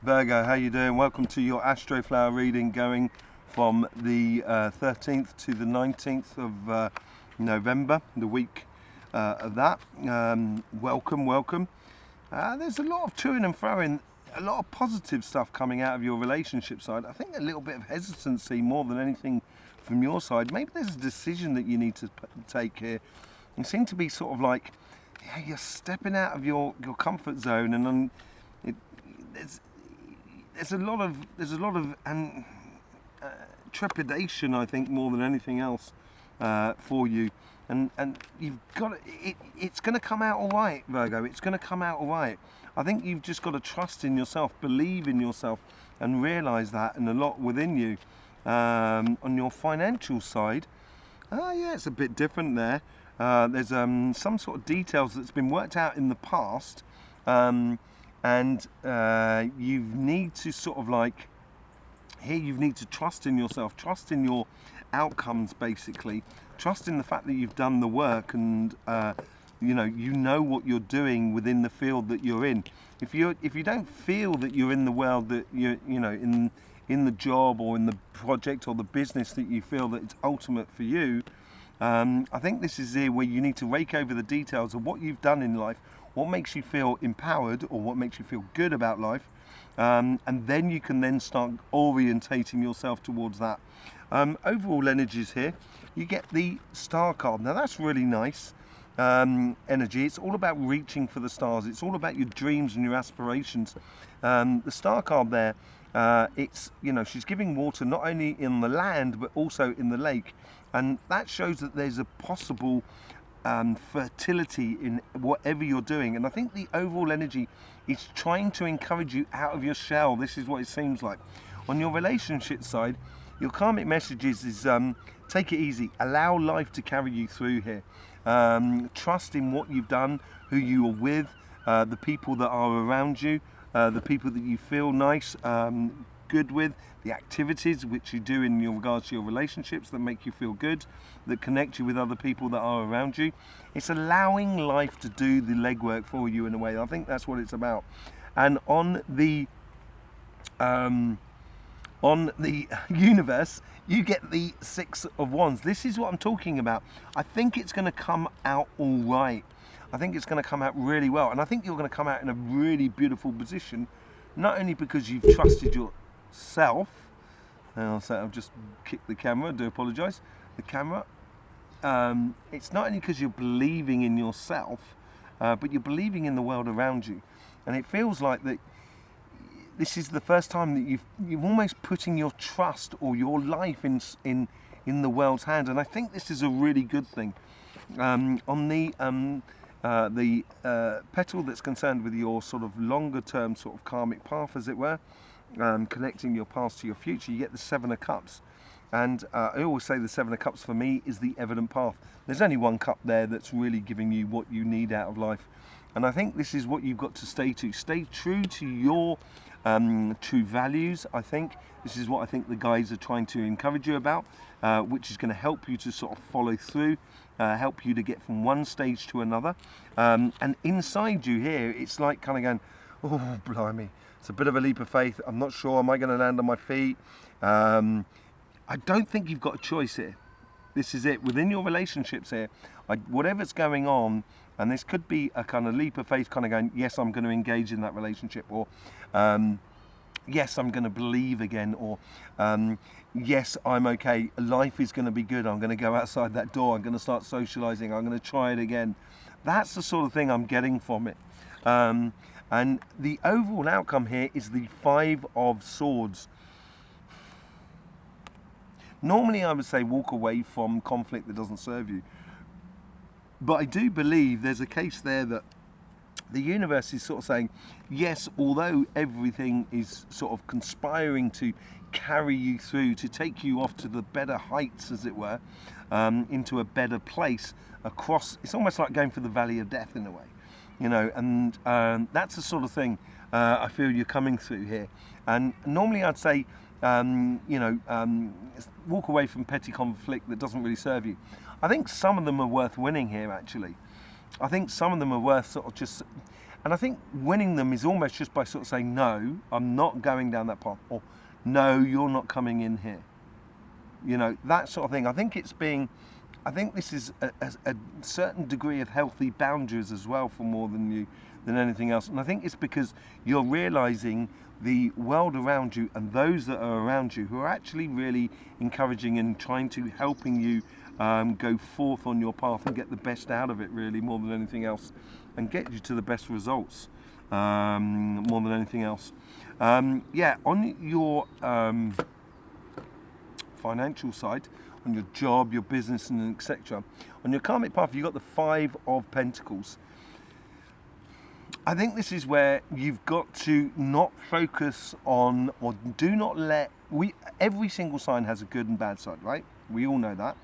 Virgo, how you doing? Welcome to your Astroflower reading going from the 13th to the 19th of November, the week of that. Welcome. There's a lot of toing and froing, a lot of positive stuff coming out of your relationship side. I think a little bit of hesitancy more than anything from your side. Maybe there's a decision that you need to take here. You seem to be sort of like, yeah, you're stepping out of your comfort zone, and there's a lot of trepidation, I think, more than anything else for you, and you've got it's going to come out all right, Virgo. It's going to come out all right. I think you've just got to trust in yourself, believe in yourself, and realise that, and a lot within you. On your financial side, yeah, it's a bit different there. There's some sort of details that's been worked out in the past. And you need to sort of like, here you need to trust in yourself, trust in your outcomes, basically, trust in the fact that you've done the work, and you know what you're doing within the field that you're in. If you don't feel that you're in the world that in the job or in the project or the business that you feel that it's ultimate for you, I think this is here where you need to rake over the details of what you've done in life, what makes you feel empowered or what makes you feel good about life, and then you can then start orientating yourself towards that. Overall energies here, you get the star card. Now that's really nice energy. It's all about reaching for the stars. It's all about your dreams and your aspirations. The star card there, it's, she's giving water not only in the land but also in the lake, and that shows that there's a possible fertility in whatever you're doing. And I think the overall energy is trying to encourage you out of your shell. This is what it seems like. On your relationship side, your karmic messages is take it easy, allow life to carry you through here. Trust in what you've done, who you are with, the people that are around you, the people that you feel nice, good with, the activities which you do in your regards to your relationships that make you feel good, that connect you with other people that are around you. It's allowing life to do the legwork for you in a way. I think that's what it's about. And on the universe, you get the Six of Wands. This is what I'm talking about. I think it's going to come out all right. I think it's going to come out really well, and I think you're going to come out in a really beautiful position, not only because you've trusted yourself. I'll say I've just kicked the camera, I do apologise. The camera. It's not only because you're believing in yourself, but you're believing in the world around you, and it feels like that. This is the first time that you've almost putting your trust or your life in the world's hand, and I think this is a really good thing. On the petal that's concerned with your sort of longer term sort of karmic path, as it were, connecting your past to your future, you get the Seven of Cups. And I always say the Seven of Cups for me is the evident path. There's only one cup there that's really giving you what you need out of life. And I think this is what you've got to stay to. Stay true to your true values. I think this is what I think the guides are trying to encourage you about, which is going to help you to sort of follow through, help you to get from one stage to another. And inside you here, it's like kind of going, oh, blimey, it's a bit of a leap of faith. I'm not sure, am I going to land on my feet? I don't think you've got a choice here. This is it. Within your relationships here, whatever's going on, and this could be a kind of leap of faith, kind of going, yes, I'm going to engage in that relationship, or yes, I'm going to believe again, or yes, I'm okay, life is going to be good, I'm going to go outside that door, I'm going to start socializing, I'm going to try it again. That's the sort of thing I'm getting from it. And the overall outcome here is the Five of Swords. Normally I would say walk away from conflict that doesn't serve you. But I do believe there's a case there that the universe is sort of saying, yes, although everything is sort of conspiring to carry you through, to take you off to the better heights, as it were, into a better place across, it's almost like going for the valley of death in a way, and that's the sort of thing I feel you're coming through here. And normally I'd say, walk away from petty conflict that doesn't really serve you. I think some of them are worth winning here, actually. I think some of them are worth sort of just And I think winning them is almost just by sort of saying, no, I'm not going down that path, or no, you're not coming in here. You know, that sort of thing. I think this is a certain degree of healthy boundaries as well for more than anything else. And I think it's because you're realizing the world around you and those that are around you who are actually really encouraging and trying to helping you go forth on your path and get the best out of it, really, more than anything else, and get you to the best results, more than anything else. Yeah, on your financial side, on your job, your business, and etc. On your karmic path, you've got the 5 of Pentacles. I think this is where you've got to not focus on, or do not let, every single sign has a good and bad side, right? We all know that.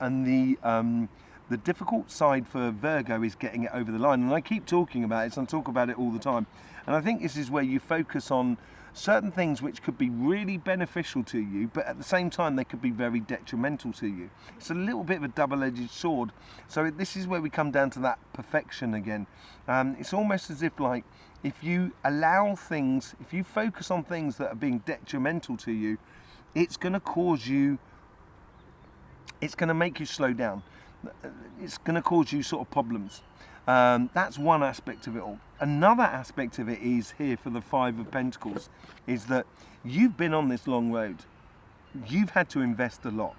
And the difficult side for Virgo is getting it over the line. And I keep talking about it, so I talk about it all the time. And I think this is where you focus on certain things which could be really beneficial to you, but at the same time they could be very detrimental to you. It's a little bit of a double-edged sword. So this is where we come down to that perfection again. It's almost as if, like, if you allow things, if you focus on things that are being detrimental to you, it's going to cause you, it's going to make you slow down. It's going to cause you sort of problems. That's one aspect of it all. Another aspect of it is here for the 5 of Pentacles is that you've been on this long road. You've had to invest a lot.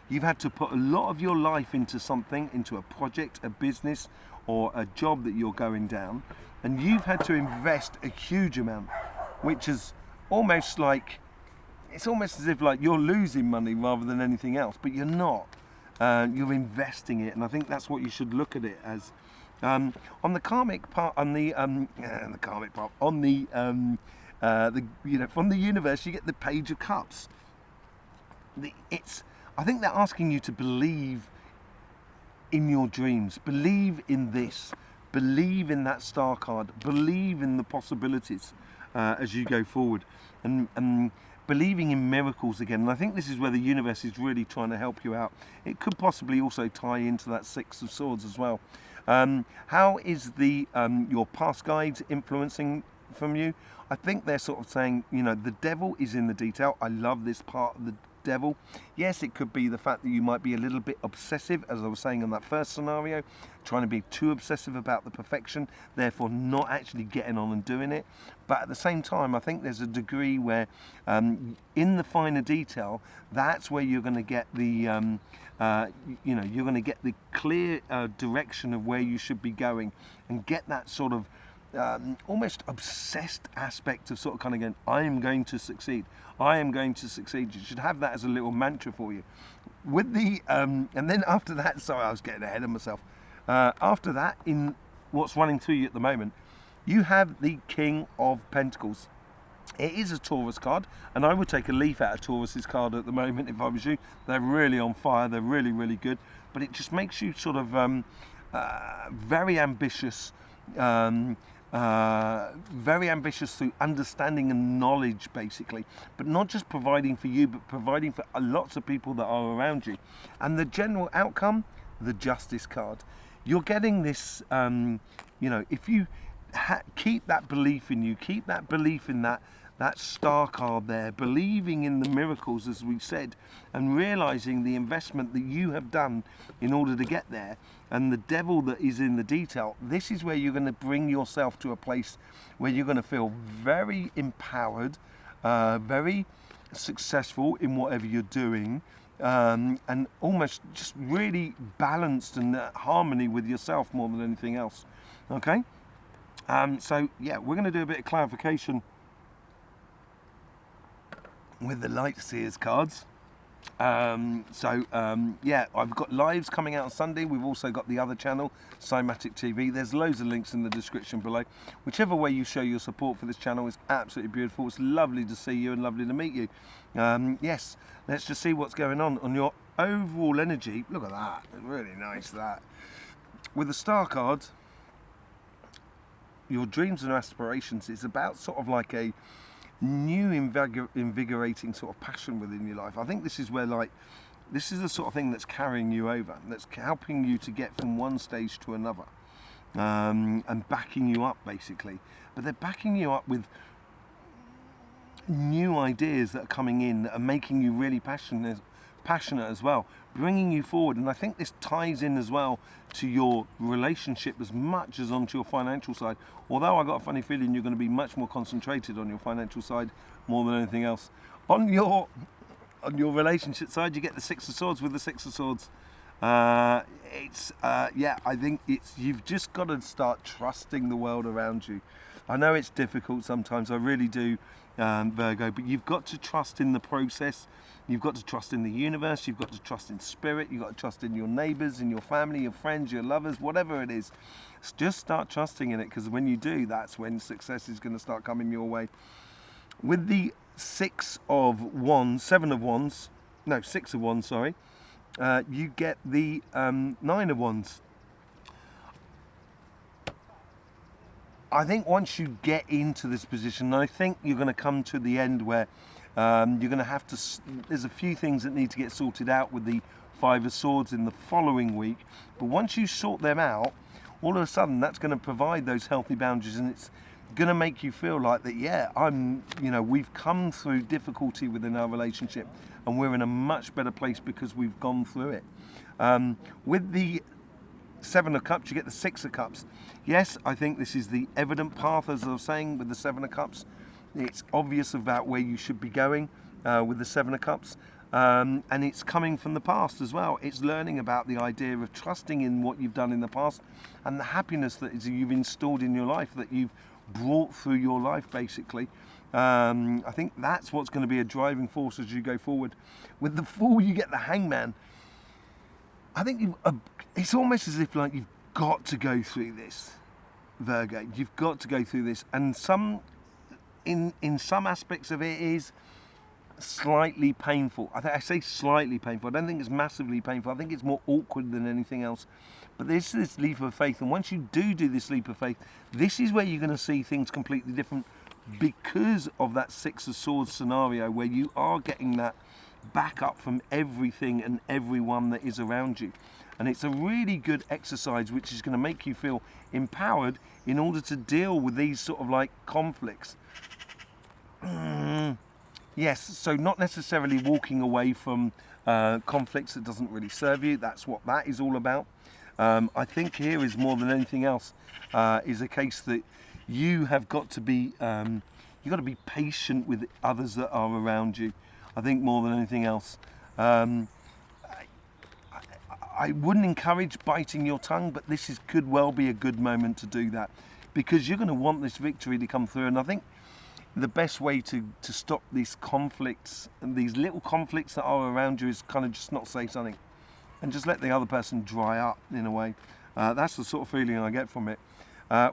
You've had to put a lot of your life into something, into a project, a business, or a job that you're going down, and you've had to invest a huge amount, which is almost like, it's almost as if like you're losing money rather than anything else, but you're not. You're investing it, and I think that's what you should look at it as. On the karmic part, on the karmic part, on the from the universe, you get the Page of Cups. I think they're asking you to believe in your dreams, believe in this, believe in that star card, believe in the possibilities as you go forward, and believing in miracles again. And I think this is where the universe is really trying to help you out. It could possibly also tie into that 6 of Swords as well. How is your past guides influencing from you? I think they're sort of saying, you know, the devil is in the detail. I love this part of the devil. Yes, it could be the fact that you might be a little bit obsessive, as I was saying in that first scenario, trying to be too obsessive about the perfection, therefore not actually getting on and doing it. But at the same time, I think there's a degree where in the finer detail, that's where you're going to get the you're going to get the clear direction of where you should be going, and get that sort of almost obsessed aspect of sort of kind of going, I am going to succeed. I am going to succeed. You should have that as a little mantra for you. With the and then after that, sorry, I was getting ahead of myself. After that, in what's running through you at the moment, you have the King of Pentacles. It is a Taurus card, and I would take a leaf out of Taurus's card at the moment if I was you. They're really on fire. They're really, really good. But it just makes you sort of very ambitious. Very ambitious through understanding and knowledge, basically, but not just providing for you, but providing for lots of people that are around you. And the general outcome, the Justice card. You're getting this, if you keep that belief in you, keep that belief in that star card there, believing in the miracles, as we said, and realizing the investment that you have done in order to get there, and the devil that is in the detail, this is where you're going to bring yourself to a place where you're going to feel very empowered, very successful in whatever you're doing, and almost just really balanced and harmony with yourself more than anything else. Okay? So yeah, we're going to do a bit of clarification with the Light Seers cards. Yeah, I've got lives coming out on Sunday. We've also got the other channel, CYMATIC TV. There's loads of links in the description below. Whichever way you show your support for this channel is absolutely beautiful. It's lovely to see you and lovely to meet you. Yes, let's just see what's going on your overall energy. Look at that, really nice that. With the star card, your dreams and aspirations is about sort of like a new invigorating sort of passion within your life. I think this is where, like, this is the sort of thing that's carrying you over, that's helping you to get from one stage to another. and backing you up basically. But they're backing you up with new ideas that are coming in that are making you really passionate as well, bringing you forward. And I think this ties in as well to your relationship as much as onto your financial side, although I got a funny feeling you're going to be much more concentrated on your financial side more than anything else. On your relationship side, you get the Six of Swords with the Six of Swords. I think you've just got to start trusting the world around you. I know it's difficult sometimes, I really do, Virgo, but you've got to trust in the process. You've got to trust in the universe. You've got to trust in spirit. You've got to trust in your neighbours, in your family, your friends, your lovers, whatever it is. Just start trusting in it, because when you do, that's when success is going to start coming your way. With the Six of Wands, sorry, you get the Nine of Wands. I think once you get into this position, I think you're going to come to the end where you're going to have to, there's a few things that need to get sorted out with the Five of Swords in the following week. But once you sort them out, all of a sudden that's going to provide those healthy boundaries, and it's going to make you feel like that, we've come through difficulty within our relationship and we're in a much better place because we've gone through it. With the Seven of Cups, you get the Six of Cups. Yes, I think this is the evident path, as I was saying, with the Seven of Cups. It's obvious about where you should be going with the Seven of Cups. And it's coming from the past as well. It's learning about the idea of trusting in what you've done in the past and the happiness that you've installed in your life, that you've brought through your life, basically. I think that's what's going to be a driving force as you go forward. With the Fool, you get the Hangman. I think it's almost as if like you've got to go through this, Virgo. You've got to go through this, and in some aspects of it is slightly painful. I say slightly painful. I don't think it's massively painful. I think it's more awkward than anything else. But this is this leap of faith, and once you do this leap of faith, this is where you're going to see things completely different because of that Six of Swords scenario, where you are getting that backup from everything and everyone that is around you. And it's a really good exercise which is going to make you feel empowered in order to deal with these sort of like conflicts. Yes, so not necessarily walking away from conflicts that doesn't really serve you. That's what that is all about. I think here is more than anything else is a case that you have got to be you've got to be patient with others that are around you. I think more than anything else. I wouldn't encourage biting your tongue, but this could well be a good moment to do that, because you're going to want this victory to come through. And I think the best way to stop these conflicts and these little conflicts that are around you is kind of just not say something and just let the other person dry up in a way. That's the sort of feeling I get from it.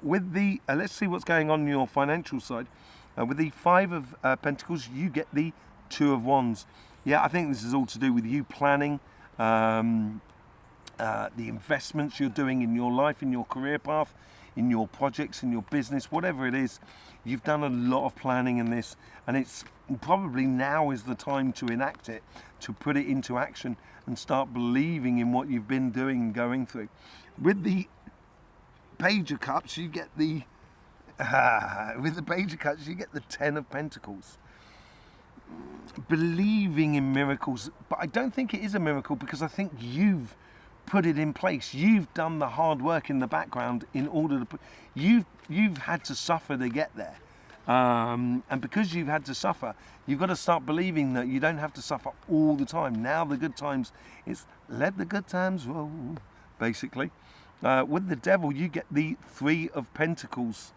With the let's see what's going on your financial side. With the Five of Pentacles, you get the Two of Wands. Yeah, I think this is all to do with you planning the investments you're doing in your life, in your career path, in your projects, in your business, whatever it is. You've done a lot of planning in this, and it's probably now is the time to enact it, to put it into action and start believing in what you've been doing and going through. With the Page of Cups, you get the with the Page of Cups, you get the Ten of Pentacles. Believing in miracles, but I don't think it is a miracle, because I think you've put it in place. You've done the hard work in the background in order to put. You've had to suffer to get there, and because you've had to suffer, you've got to start believing that you don't have to suffer all the time. Now the good times, it's let the good times roll, basically. With the Devil, you get the Three of Pentacles.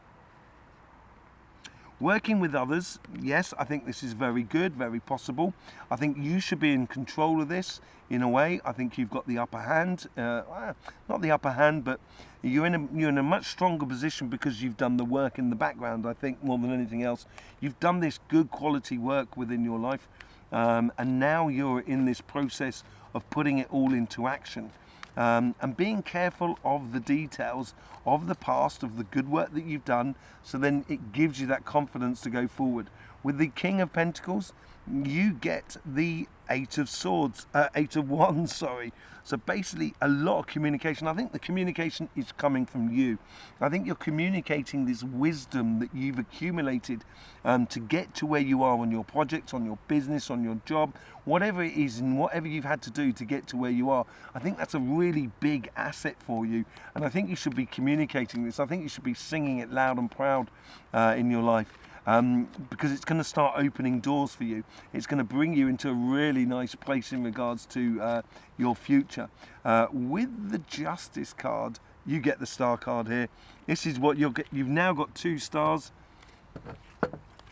Working with others, yes, I think this is very good, very possible. I think you should be in control of this in a way. I think you've got the upper hand, not the upper hand, but you're in a much stronger position because you've done the work in the background. I think more than anything else, you've done this good quality work within your life, and now you're in this process of putting it all into action. And being careful of the details of the past, of the good work that you've done, so then it gives you that confidence to go forward. With the King of Pentacles, you get the Eight of Wands, sorry. So basically a lot of communication. I think the communication is coming from you. I think you're communicating this wisdom that you've accumulated to get to where you are on your projects, on your business, on your job, whatever it is and whatever you've had to do to get to where you are. I think that's a really big asset for you, and I think you should be communicating this. I think you should be singing it loud and proud in your life. Because it's going to start opening doors for you. It's going to bring you into a really nice place in regards to your future. With the Justice card, you get the Star card here. This is what you'll get. You've now got 2 stars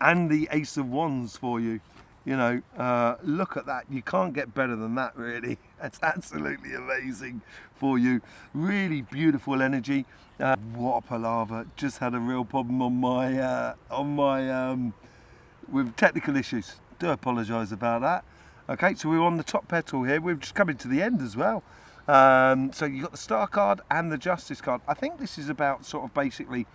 and the Ace of Wands for you. You know, look at that. You can't get better than that, really. That's absolutely amazing for you. Really beautiful energy. What a palaver. Just had a real problem on my with technical issues. Do apologise about that. Okay, so we're on the top petal here. We've just come into the end as well. So you've got the Star card and the Justice card. I think this is about sort of basically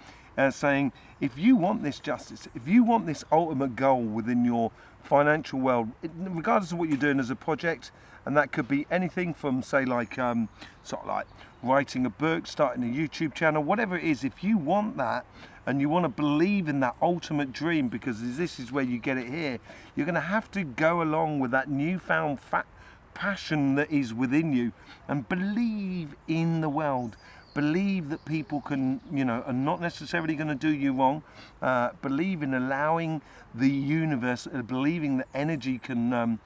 saying, if you want this justice, if you want this ultimate goal within your financial world, regardless of what you're doing as a project, and that could be anything from, say, like sort of like writing a book, starting a YouTube channel, whatever it is. If you want that and you want to believe in that ultimate dream, because this is where you get it here, you're going to have to go along with that newfound passion that is within you and believe in the world. Believe that people can, you know, are not necessarily going to do you wrong. Believe in allowing the universe, believing that energy can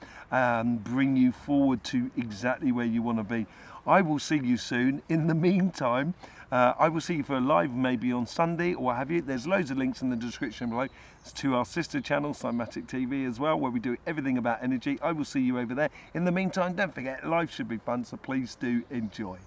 bring you forward to exactly where you want to be. I will see you soon. In the meantime, I will see you for a live maybe on Sunday or what have you. There's loads of links in the description below. It's to our sister channel, CYMATIC TV as well, where we do everything about energy. I will see you over there. In the meantime, don't forget, life should be fun, so please do enjoy.